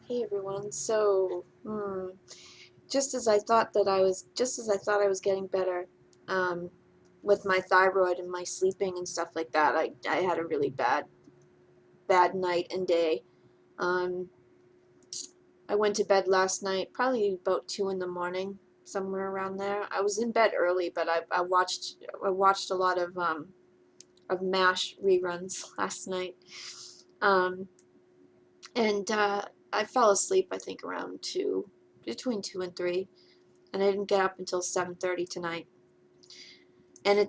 Hey everyone. So, just as I thought I was getting better, um, with my thyroid and my sleeping and stuff like that, I had a really bad night and day. Um, I went to bed last night, probably about 2 in the morning, somewhere around there. I was in bed early, but I watched a lot of MASH reruns last night. Um, and I fell asleep, I think around 2, between 2 and 3. And I didn't get up until 7:30 tonight. And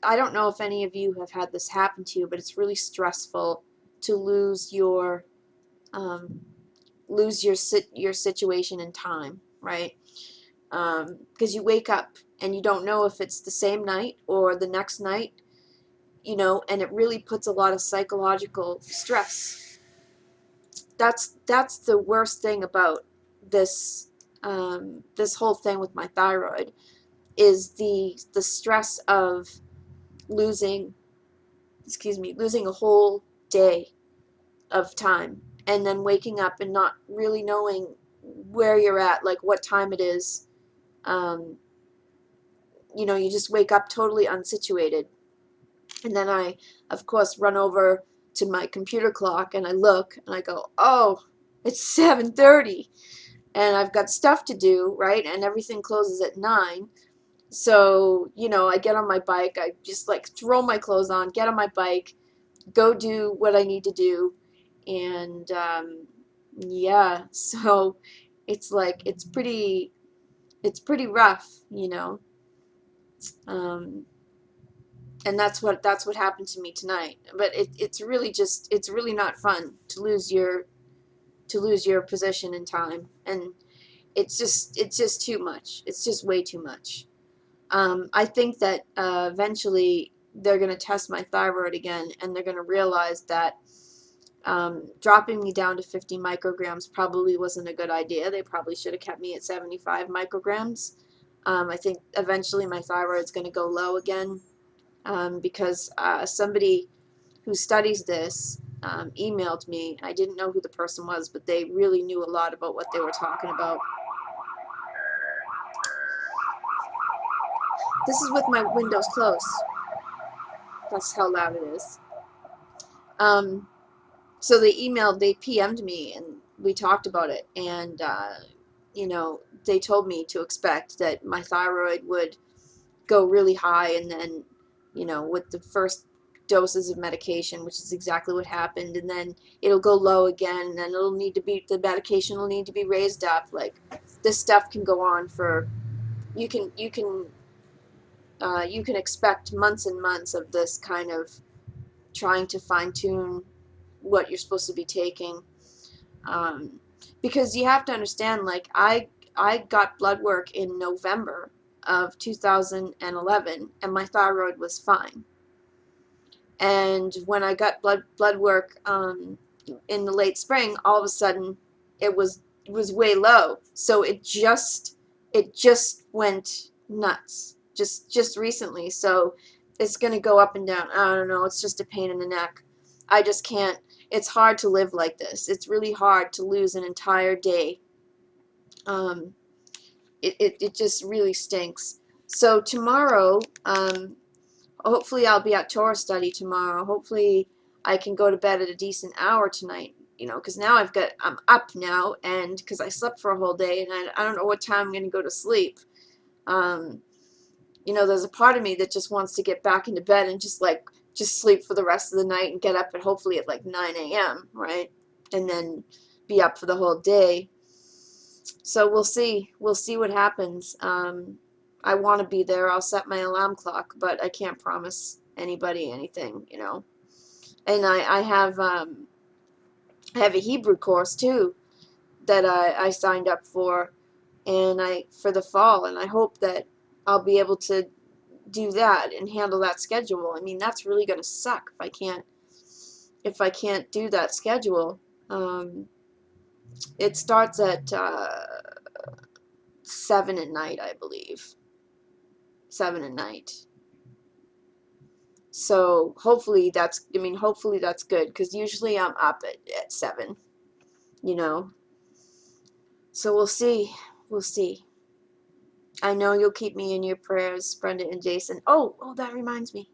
I don't know if any of you have had this happen to you, but it's really stressful to um, lose your situation in time, right? Because you wake up and you don't know if it's the same night or the next night, and it really puts a lot of psychological stress. That's the worst thing about this whole thing with my thyroid is the stress of losing losing a whole day of time and then waking up and not really knowing where you're at, like what time it is. um, you just wake up totally unsituated, and then I of course run over to my computer clock and I look and I go, oh, it's 7:30 and I've got stuff to do, right? And everything closes at 9. So, I get on my bike, I just like throw my clothes on, get on my bike, go do what I need to do, and yeah, so it's like it's pretty rough, um, and that's what happened to me tonight. But it's really not fun to lose your position in time, and it's just too much. It's just way too much. I think that eventually they're going to test my thyroid again, and they're going to realize that dropping me down to 50 micrograms probably wasn't a good idea. They probably should have kept me at 75 micrograms. I think eventually my thyroid's going to go low again, because somebody who studies this emailed me. I didn't know who the person was, but they really knew a lot about what they were talking about. This is with my windows closed. That's how loud it is. Um, so they PM'd me and we talked about it, and they told me to expect that my thyroid would go really high, and then with the first doses of medication, which is exactly what happened, and then it'll go low again, and then the medication will need to be raised up. Like, this stuff can go on for, you can expect months and months of this kind of trying to fine tune what you're supposed to be taking. um, because you have to understand, like, I got blood work in November of 2011 and my thyroid was fine. And when I got blood work in the late spring, all of a sudden it was way low. So it just went nuts just recently. So it's going to go up and down. I don't know. It's just a pain in the neck. I just can't. It's hard to live like this. It's really hard to lose an entire day. Um, it just really stinks. So tomorrow, hopefully I'll be at Torah study tomorrow. Hopefully I can go to bed at a decent hour tonight, because now I'm up now, and because I slept for a whole day, and I don't know what time I'm going to go to sleep. Um, there's a part of me that just wants to get back into bed and just sleep for the rest of the night and get up at hopefully at like 9 a.m., right? And then be up for the whole day. So we'll see. We'll see what happens. I want to be there. I'll set my alarm clock, but I can't promise anybody anything, And I have a Hebrew course too that I signed up for, and for the fall, and I hope that I'll be able to do that and handle that schedule. I mean, that's really gonna suck if I can't do that schedule. It starts at 7 at night, I believe. 7 at night. So hopefully that's good, because usually I'm up at 7. you know. So we'll see. We'll see. I know you'll keep me in your prayers, Brenda and Jason. Oh, that reminds me.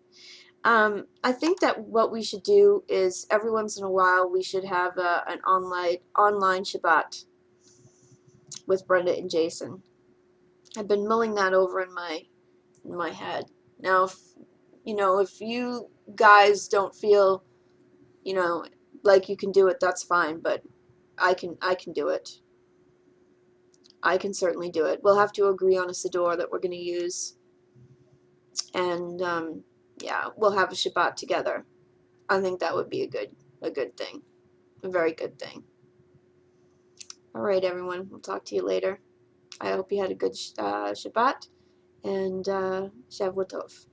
I think that what we should do is every once in a while we should have an online Shabbat with Brenda and Jason. I've been mulling that over in my head. Now, if you guys don't feel, you know, like you can do it, that's fine. But I can do it. I can certainly do it. We'll have to agree on a Siddur that we're going to use, and yeah, we'll have a Shabbat together. I think that would be a good thing, a very good thing. All right, everyone. We'll talk to you later. I hope you had a good Shabbat, and Shavua Tov.